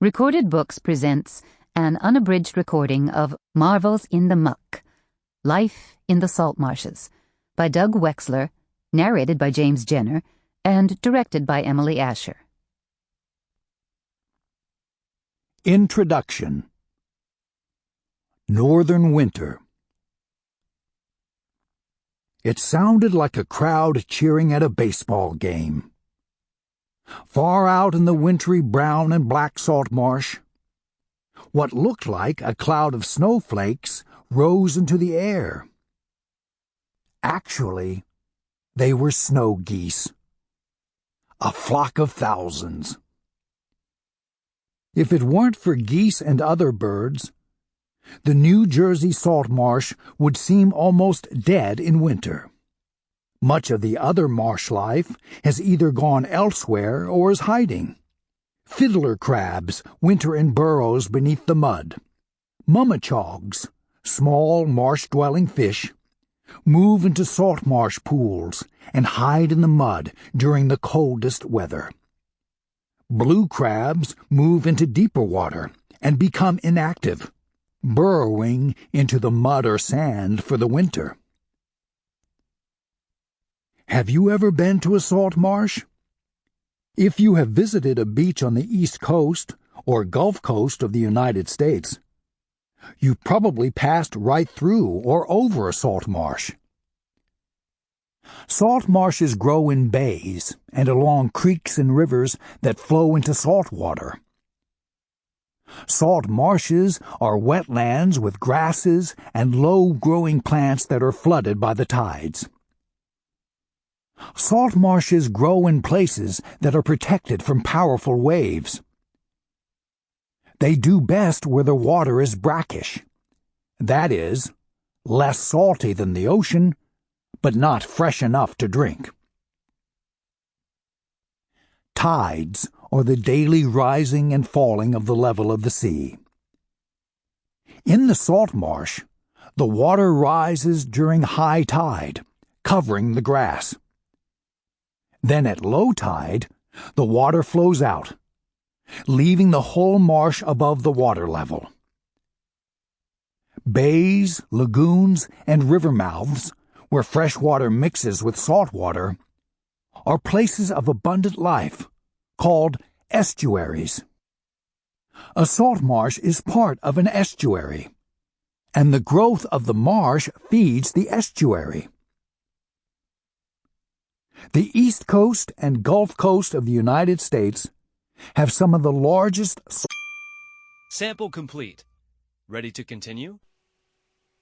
Recorded Books presents an unabridged recording of Marvels in the Muck, Life in the Salt Marshes, by Doug Wechsler, narrated by James Jenner, and directed by Emily Asher. Introduction. Northern Winter. It sounded like a crowd cheering at a baseball game. Far out in the wintry brown and black salt marsh, what looked like a cloud of snowflakes rose into the air. Actually, they were snow geese, a flock of thousands. If it weren't for geese and other birds, the New Jersey salt marsh would seem almost dead in winter. Much of the other marsh life has either gone elsewhere or is hiding. Fiddler crabs winter in burrows beneath the mud. Mummichogs, small marsh-dwelling fish, move into salt marsh pools and hide in the mud during the coldest weather. Blue crabs move into deeper water and become inactive, burrowing into the mud or sand for the winter. Have you ever been to a salt marsh? If you have visited a beach on the East Coast or Gulf Coast of the United States, you've probably passed right through or over a salt marsh. Salt marshes grow in bays and along creeks and rivers that flow into salt water. Salt marshes are wetlands with grasses and low-growing plants that are flooded by the tides. Salt marshes grow in places that are protected from powerful waves. They do best where the water is brackish, that is, less salty than the ocean, but not fresh enough to drink. Tides are the daily rising and falling of the level of the sea. In the salt marsh, the water rises during high tide, covering the grass. Then at low tide, the water flows out, leaving the whole marsh above the water level. Bays, lagoons, and river mouths, where fresh water mixes with salt water, are places of abundant life, called estuaries. A salt marsh is part of an estuary, and the growth of the marsh feeds the estuary. The East Coast and Gulf Coast of the United States have some of the largest... Sample complete. Ready to continue?